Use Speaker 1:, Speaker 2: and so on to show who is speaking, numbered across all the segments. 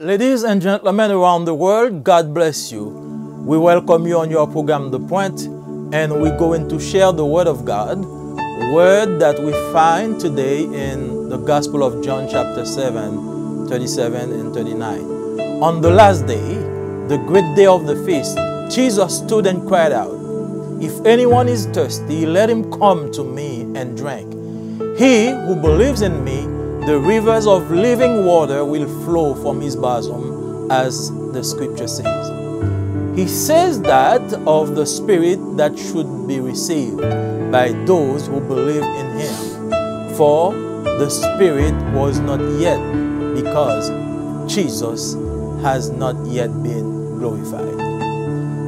Speaker 1: Ladies and gentlemen around the world, God bless you. We welcome you on your program, The Point, and we're going to share the Word of God, word that we find today in the Gospel of John chapter 7, 37 and 39. On the last day, the great day of the feast, Jesus stood and cried out, "If anyone is thirsty, let him come to me and drink. He who believes in me, the rivers of living water will flow from his bosom," as the scripture says. He says that of the Spirit that should be received by those who believe in him. For the Spirit was not yet, because Jesus has not yet been glorified.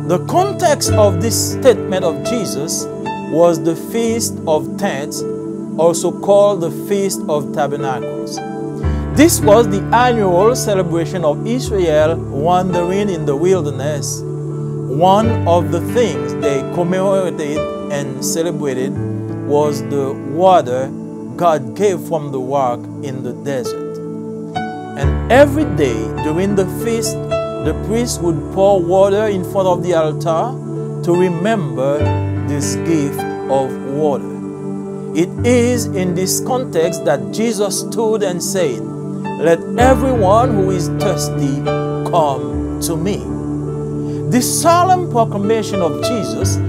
Speaker 1: The context of this statement of Jesus was the Feast of Tents, also called the Feast of Tabernacles. This was the annual celebration of Israel wandering in the wilderness. One of the things they commemorated and celebrated was the water God gave from the rock in the desert. And every day during the feast, the priest would pour water in front of the altar to remember this gift of water. It is in this context that Jesus stood and said, "Let everyone who is thirsty come to me." This solemn proclamation of Jesus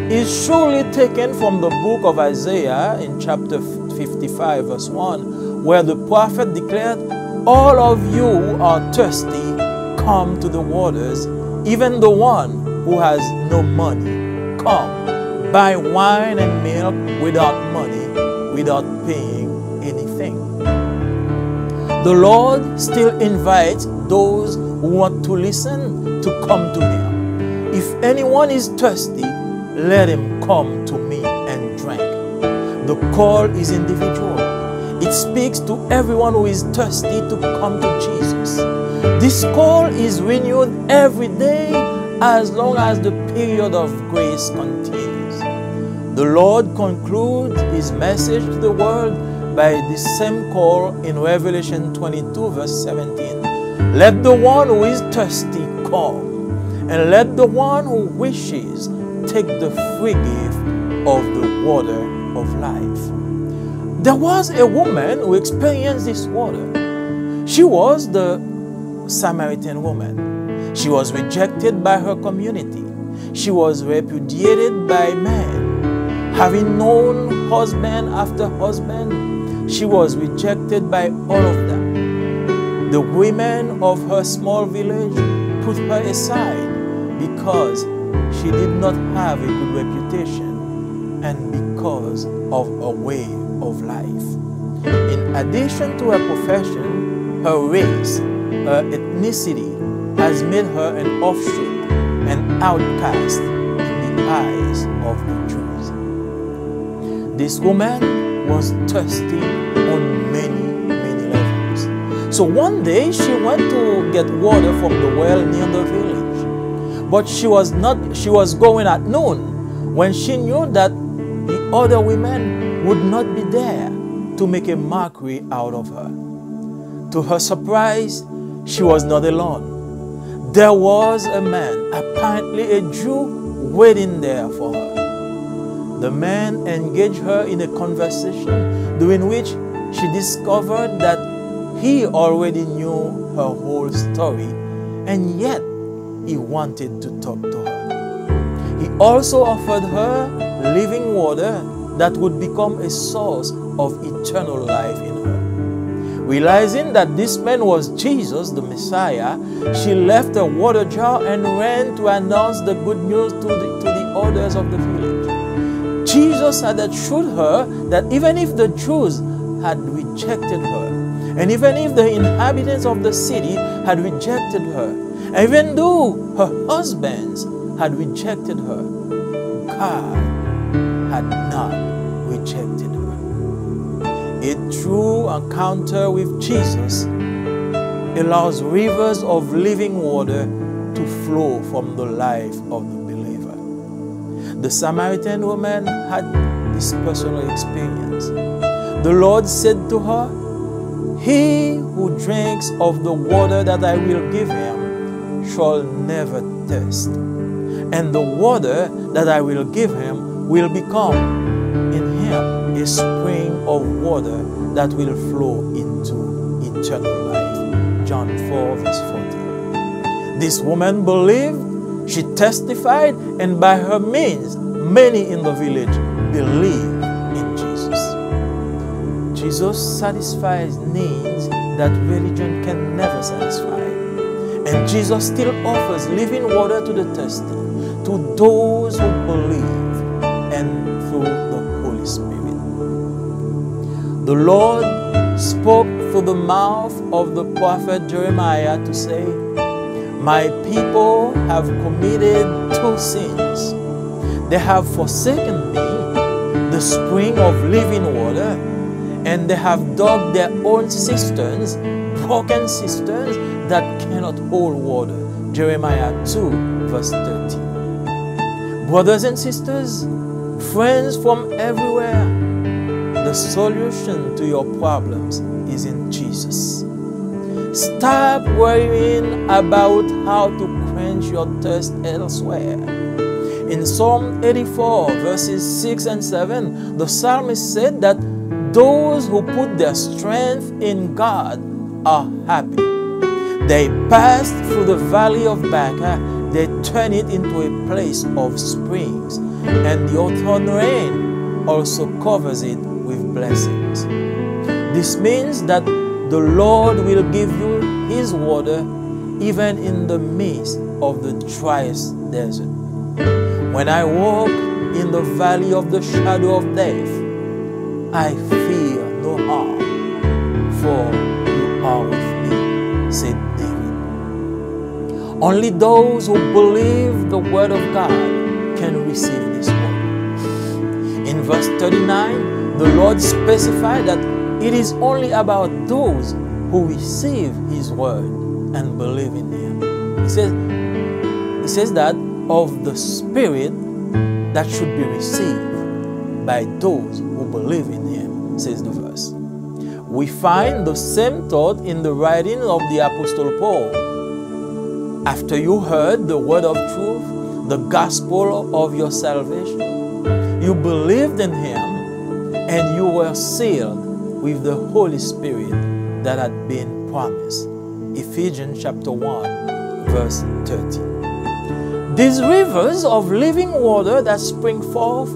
Speaker 1: is surely taken from the book of Isaiah in chapter 55 verse 1, where the prophet declared, "All of you who are thirsty, come to the waters, even the one who has no money. Come, buy wine and milk without money, without paying anything." The Lord still invites those who want to listen to come to him. "If anyone is thirsty, let him come to me and drink." The call is individual. It speaks to everyone who is thirsty to come to Jesus. This call is renewed every day as long as the period of grace continues. The Lord concludes his message to the world by the same call in Revelation 22 verse 17. "Let the one who is thirsty come, and let the one who wishes take the free gift of the water of life." There was a woman who experienced this water. She was the Samaritan woman. She was rejected by her community. She was repudiated by men. Having known husband after husband, she was rejected by all of them. The women of her small village put her aside because she did not have a good reputation and because of a way of life. In addition to her profession, her race, her ethnicity has made her an offshoot, an outcast in the eyes of the Jews. This woman was thirsty on many levels. So one day she went to get water from the well near the village. But she was going at noon when she knew that the other women would not be there to make a mockery out of her. To her surprise, she was not alone. There was a man, apparently a Jew, waiting there for her. The man engaged her in a conversation during which she discovered that he already knew her whole story, and yet he wanted to talk to her. He also offered her living water that would become a source of eternal life in her. Realizing that this man was Jesus, the Messiah, she left a water jar and ran to announce the good news to the others of the village. Jesus had assured her that even if the Jews had rejected her, and even if the inhabitants of the city had rejected her, even though her husbands had rejected her, God had not rejected her. A true encounter with Jesus allows rivers of living water to flow from the life of the believer. The Samaritan woman had this personal experience. The Lord said to her, He who drinks of the water that I will give him shall never thirst, and the water that I will give him will become in him a spring of water that will flow into eternal life. John 4 verse 14. This woman believed, she testified, and by her means, many in the village believed in Jesus. Jesus satisfies needs that religion can never satisfy. And Jesus still offers living water to the thirsty, to those who believe, and through the Holy Spirit. The Lord spoke through the mouth of the prophet Jeremiah to say, "My people have committed two sins. They have forsaken me, the spring of living water, and they have dug their own cisterns, broken cisterns that cannot hold water." Jeremiah 2 verse 13. Brothers and sisters, friends from everywhere, the solution to your problems is in Jesus. Stop worrying about how to quench your thirst elsewhere. In Psalm 84 verses 6 and 7, the psalmist said that those who put their strength in God are happy. They passed through the valley of Baca, they turn it into a place of springs, and the autumn rain also covers it with blessings. This means that the Lord will give you His water even in the midst of the driest desert. When I walk in the valley of the shadow of death, I fear no harm, for you are with me, said David. Only those who believe the word of God can receive this word. In verse 39, the Lord specified that it is only about those who receive His word and believe in Him. He says that of the Spirit that should be received by those who believe in Him, says the verse. We find the same thought in the writing of the Apostle Paul. After you heard the word of truth, the gospel of your salvation, you believed in Him, and you were sealed with the Holy Spirit that had been promised. Ephesians chapter 1 verse 30. These rivers of living water that spring forth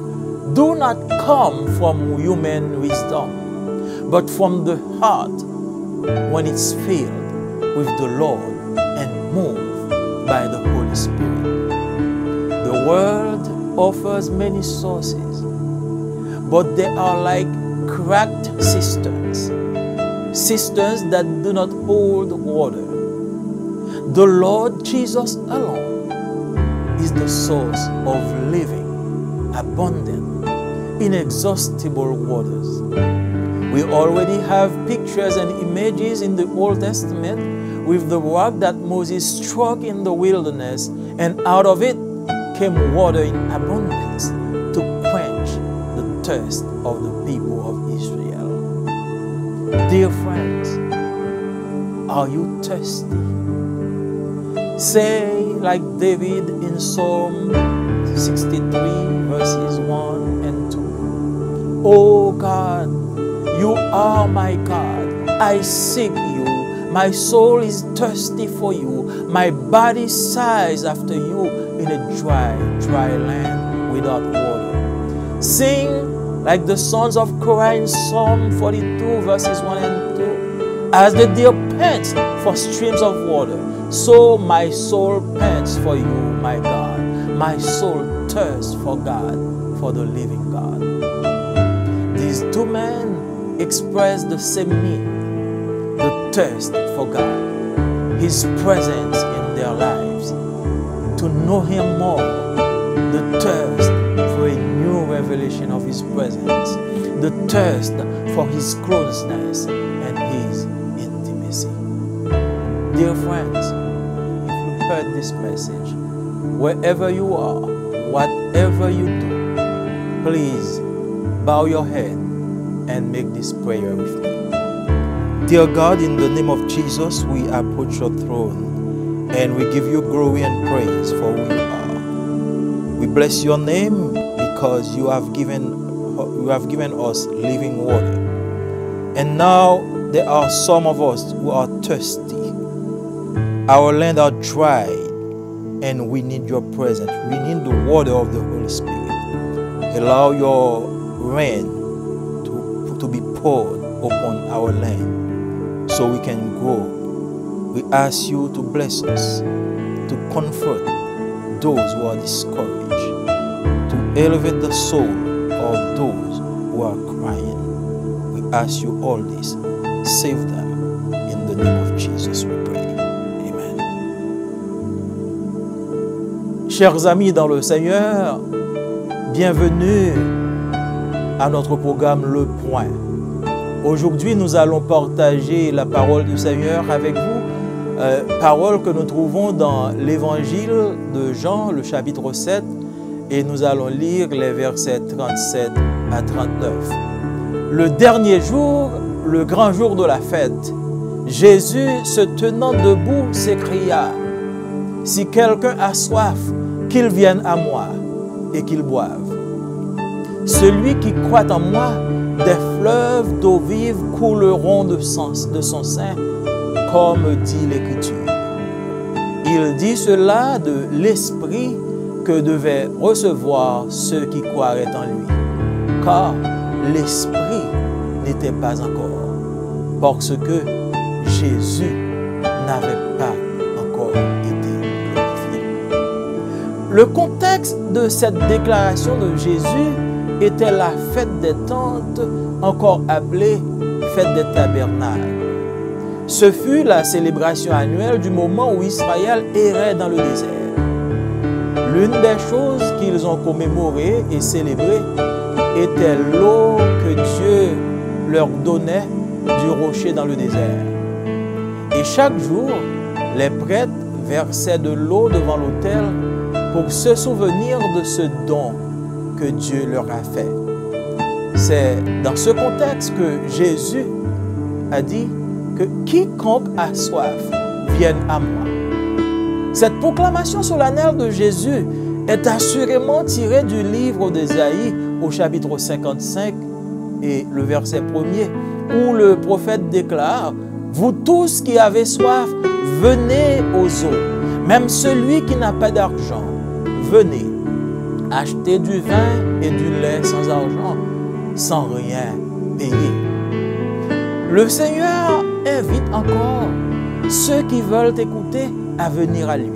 Speaker 1: do not come from human wisdom, but from the heart when it's filled with the Lord and moved by the Holy Spirit. The world offers many sources, but they are like cracked cisterns, cisterns that do not hold water. The Lord Jesus alone is the source of living, abundant, inexhaustible waters. We already have pictures and images in the Old Testament with the rock that Moses struck in the wilderness, and out of it came water in abundance to quench the thirst of the people of Israel. Dear friends, are you thirsty? Say like David in Psalm 63 verses 1 and 2. Oh God, you are my God. I seek you. My soul is thirsty for you. My body sighs after you in a dry land without water. Sing like the sons of Korah in Psalm 42 verses 1 and 2. As the deer pants for streams of water, so my soul pants for you, my God. My soul thirsts for God, for the living God. These two men express the same need, the thirst for God, His presence in their lives, to know Him more, the thirst for a new revelation of His presence, the thirst for His closeness and His intimacy. Dear friends, if you heard this message, wherever you are, whatever you do, please bow your head and make this prayer with me. Dear God, in the name of Jesus, we approach your throne and we give you glory and praise for who you are. We bless your name because you have given us living water. And now there are some of us who are thirsty. Our land are dry and we need your presence. We need the water of the Holy Spirit. Allow your rain to be poured upon our land so we can grow. We ask you to bless us, to comfort those who are discouraged, to elevate the soul of those who are crying. We ask you all this. Save them. In the name of Jesus we pray. Amen. Chers amis dans le Seigneur, bienvenue à notre programme Le Point. Aujourd'hui, nous allons partager la parole du Seigneur avec vous, parole que nous trouvons dans l'évangile de Jean, le chapitre 7, et nous allons lire les versets 37 à 39. Le dernier jour, le grand jour de la fête, Jésus, se tenant debout, s'écria, « Si quelqu'un a soif, qu'il vienne à moi et qu'il boive. Celui qui croit en moi, des fleuves d'eau vive couleront de son sein, comme dit l'Écriture. » Il dit cela de l'Esprit que devaient recevoir ceux qui croiraient en lui, car l'Esprit n'était pas encore, parce que Jésus n'avait pas encore été glorifié. Le contexte de cette déclaration de Jésus était la fête des tentes, encore appelée fête des tabernacles. Ce fut la célébration annuelle du moment où Israël errait dans le désert. L'une des choses qu'ils ont commémorées et célébrées était l'eau que Dieu leur donnait du rocher dans le désert. Et chaque jour, les prêtres versaient de l'eau devant l'autel pour se souvenir de ce don que Dieu leur a fait. C'est dans ce contexte que Jésus a dit que quiconque a soif vienne à moi. Cette proclamation solennelle de Jésus est assurément tirée du livre d'Ésaïe au chapitre 55 et le verset 1er, où le prophète déclare « Vous tous qui avez soif, venez aux eaux. Même celui qui n'a pas d'argent, venez, achetez du vin et du lait sans argent, sans rien payer. » Le Seigneur invite encore ceux qui veulent écouter à venir à lui.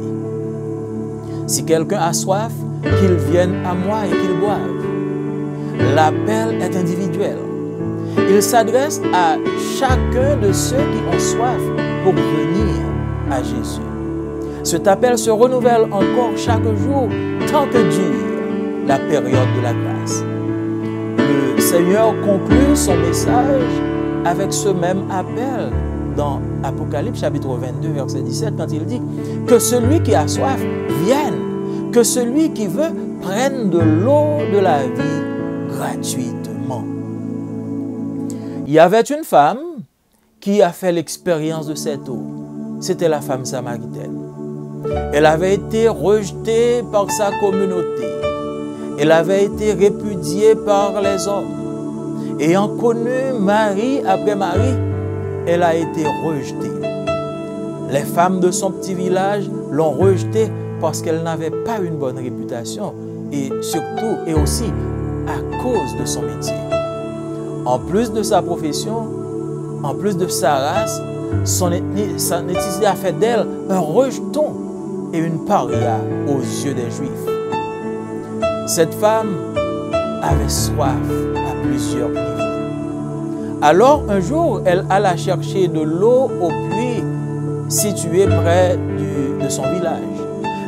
Speaker 1: Si quelqu'un a soif, qu'il vienne à moi et qu'il boive. L'appel est individuel. Il s'adresse à chacun de ceux qui ont soif pour venir à Jésus. Cet appel se renouvelle encore chaque jour tant que dure la période de la grâce. Le Seigneur conclut son message avec ce même appel dans Apocalypse chapitre 22 verset 17 quand il dit que celui qui a soif vienne, que celui qui veut prenne de l'eau de la vie gratuitement. Il y avait une femme qui a fait l'expérience de cette eau. C'était la femme samaritaine. Elle avait été rejetée par sa communauté. Elle avait été répudiée par les hommes. Ayant connu Marie après Marie, elle a été rejetée. Les femmes de son petit village l'ont rejetée parce qu'elle n'avait pas une bonne réputation et surtout et aussi à cause de son métier. En plus de sa profession, en plus de sa race, son ethnicité a fait d'elle un rejeton et une paria aux yeux des Juifs. Cette femme avait soif à plusieurs niveaux. Alors un jour, elle alla chercher de l'eau au puits situé près de son village.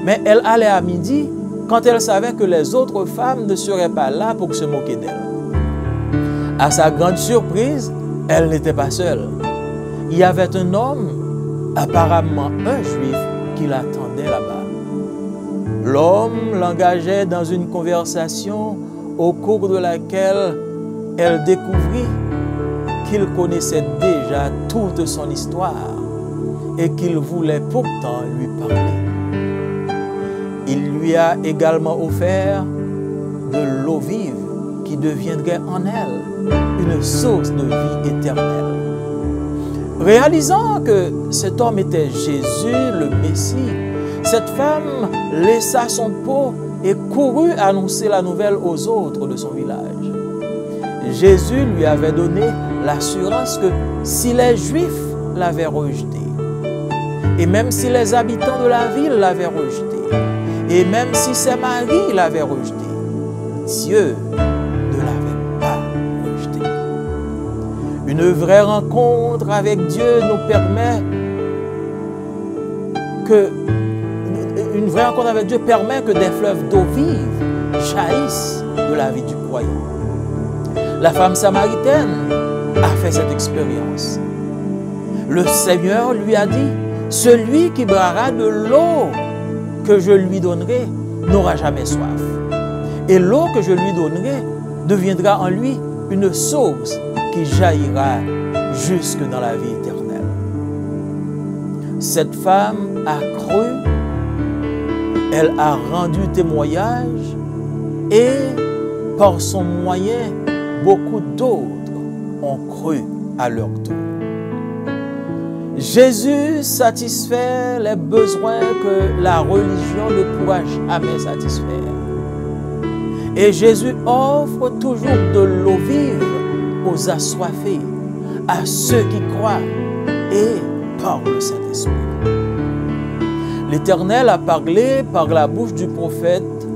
Speaker 1: Mais elle allait à midi quand elle savait que les autres femmes ne seraient pas là pour se moquer d'elle. À sa grande surprise, elle n'était pas seule. Il y avait un homme, apparemment un juif, qui l'attendait là-bas. L'homme l'engageait dans une conversation au cours de laquelle elle découvrit qu'il connaissait déjà toute son histoire et qu'il voulait pourtant lui parler. Il lui a également offert de l'eau vive qui deviendrait en elle une source de vie éternelle. Réalisant que cet homme était Jésus, le Messie, cette femme laissa son pot et courut annoncer la nouvelle aux autres de son village. Jésus lui avait donné l'assurance que si les Juifs l'avaient rejeté, et même si les habitants de la ville l'avaient rejeté, et même si ses maris l'avaient rejeté, Dieu ne l'avait pas rejeté. Une vraie rencontre avec Dieu nous permet que des fleuves d'eau vive jaillissent de la vie du croyant. La femme samaritaine a fait cette expérience. Le Seigneur lui a dit, « Celui qui boira de l'eau que je lui donnerai n'aura jamais soif. Et l'eau que je lui donnerai deviendra en lui une source qui jaillira jusque dans la vie éternelle. » Cette femme a cru, elle a rendu témoignage et par son moyen, beaucoup d'autres ont cru à leur tour. Jésus satisfait les besoins que la religion ne pourra jamais satisfaire. Et Jésus offre toujours de l'eau vive aux assoiffés, à ceux qui croient et par le Saint-Esprit. L'Éternel a parlé par la bouche du prophète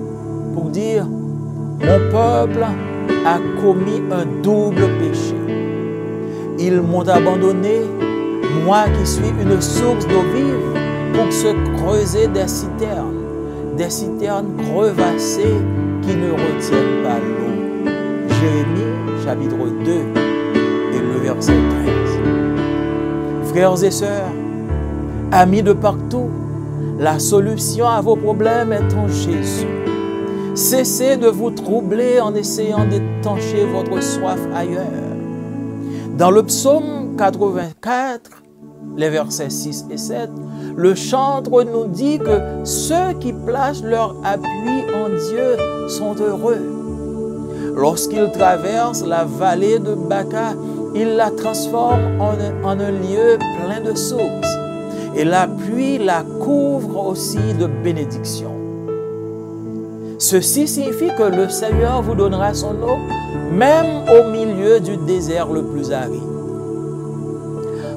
Speaker 1: pour dire « Mon peuple a commis un double péché. Ils m'ont abandonné, moi qui suis une source d'eau vive, pour se creuser des citernes crevassées qui ne retiennent pas l'eau. » Jérémie chapitre 2 et le verset 13. Frères et sœurs, amis de partout, la solution à vos problèmes est en Jésus. Cessez de vous troubler en essayant d'étancher votre soif ailleurs. Dans le psaume 84, les versets 6 et 7, le chantre nous dit que ceux qui placent leur appui en Dieu sont heureux. Lorsqu'ils traversent la vallée de Baca, ils la transforment en un lieu plein de sources. Et la pluie la couvre aussi de bénédictions. Ceci signifie que le Seigneur vous donnera son eau, même au milieu du désert le plus aride.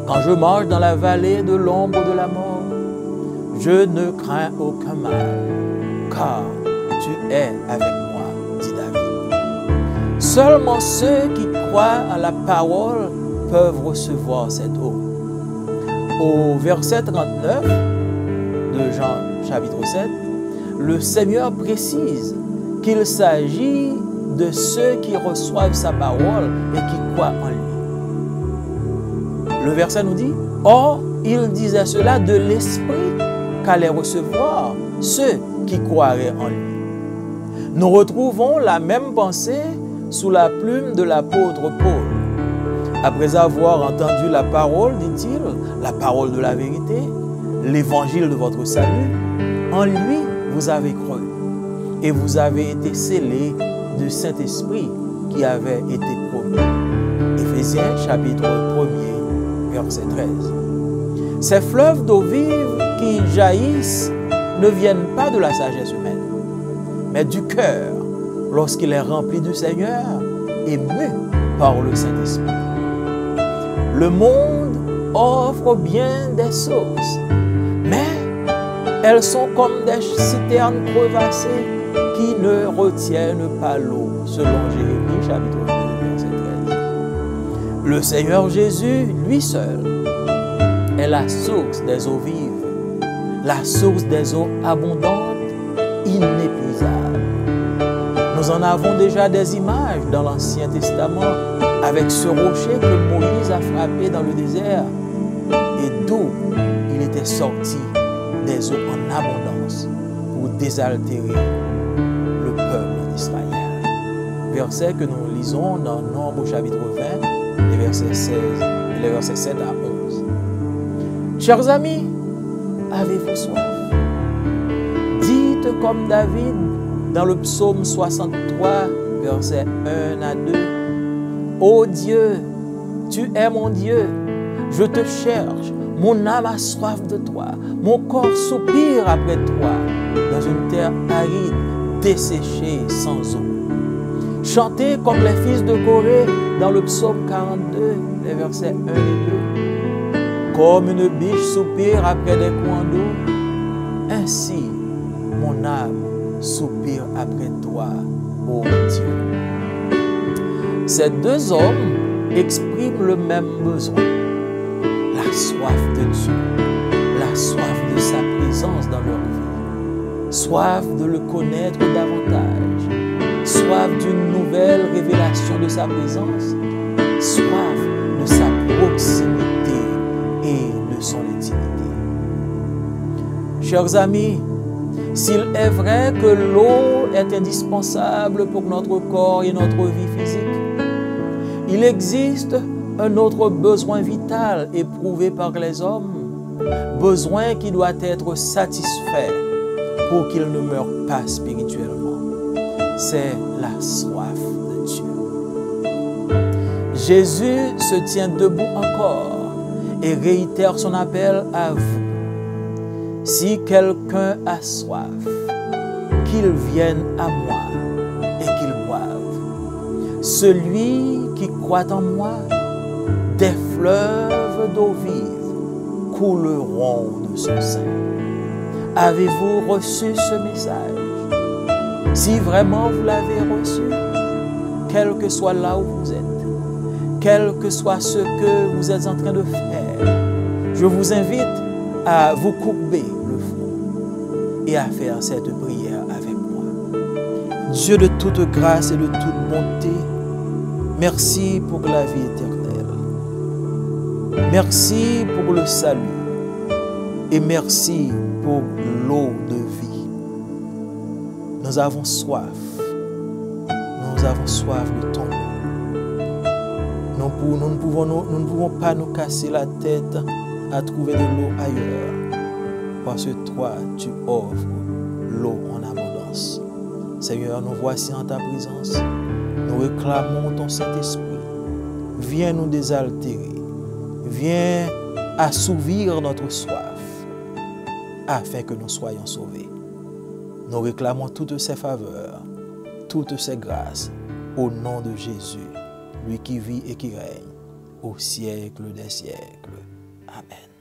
Speaker 1: Quand je marche dans la vallée de l'ombre de la mort, je ne crains aucun mal, car tu es avec moi, dit David. Seulement ceux qui croient à la parole peuvent recevoir cette eau. Au verset 39 de Jean chapitre 7, le Seigneur précise qu'il s'agit de ceux qui reçoivent sa parole et qui croient en lui. Le verset nous dit, « Or, il disait cela de l'Esprit qu'allaient recevoir ceux qui croiraient en lui. » Nous retrouvons la même pensée sous la plume de l'apôtre Paul. Après avoir entendu la parole, dit-il, la parole de la vérité, l'évangile de votre salut, en lui vous avez cru et vous avez été scellés du Saint-Esprit qui avait été promis. Éphésiens chapitre 1er, verset 13. Ces fleuves d'eau vive qui jaillissent ne viennent pas de la sagesse humaine, mais du cœur, lorsqu'il est rempli du Seigneur et mu par le Saint-Esprit. Le monde offre bien des sources, mais elles sont comme des citernes crevassées qui ne retiennent pas l'eau, selon Jérémie chapitre 2, verset 13. Le Seigneur Jésus, lui seul, est la source des eaux vives, la source des eaux abondantes, inépuisables. Nous en avons déjà des images dans l'Ancien Testament avec ce rocher que Moïse a frappé dans le désert et d'où il était sorti des eaux en abondance pour désaltérer le peuple d'Israël. Verset que nous lisons dans Nombre chapitre 20 les versets 16, les versets 7 à 11. Chers amis, avez-vous soif? Dites comme David dans le psaume 63, versets 1 à 2. Ô Dieu, tu es mon Dieu, je te cherche, mon âme a soif de toi, mon corps soupire après toi, dans une terre aride, desséchée sans eau. Chantez comme les fils de Corée dans le psaume 42, les versets 1 et 2. Comme une biche soupire après des coins d'eau, ainsi mon âme soupire après toi, ô Dieu. Ces deux hommes expriment le même besoin. La soif de Dieu, la soif de sa présence dans leur vie, soif de le connaître davantage, soif d'une nouvelle révélation de sa présence, soif de sa proximité et de son intimité. Chers amis, s'il est vrai que l'eau est indispensable pour notre corps et notre vie physique, il existe un autre besoin vital éprouvé par les hommes, besoin qui doit être satisfait pour qu'ils ne meurent pas spirituellement. C'est la soif de Dieu. Jésus se tient debout encore et réitère son appel à vous. Si quelqu'un a soif, qu'il vienne à moi et qu'il boive. Celui qui croit en moi, des fleuves d'eau vive couleront de son sein. Avez-vous reçu ce message? Si vraiment vous l'avez reçu, quel que soit là où vous êtes, quel que soit ce que vous êtes en train de faire, je vous invite à vous courber le front et à faire cette prière avec moi. Dieu de toute grâce et de toute bonté, merci pour la vie éternelle. Merci pour le salut et merci pour l'eau de vie. Nous avons soif de ton eau. Nous ne pouvons pas nous casser la tête à trouver de l'eau ailleurs, parce que toi, tu offres l'eau en abondance. Seigneur, nous voici en ta présence. Nous réclamons ton Saint-Esprit. Viens nous désaltérer. Viens assouvir notre soif afin que nous soyons sauvés. Nous réclamons toutes ces faveurs, toutes ces grâces au nom de Jésus, lui qui vit et qui règne au siècle des siècles. Amen.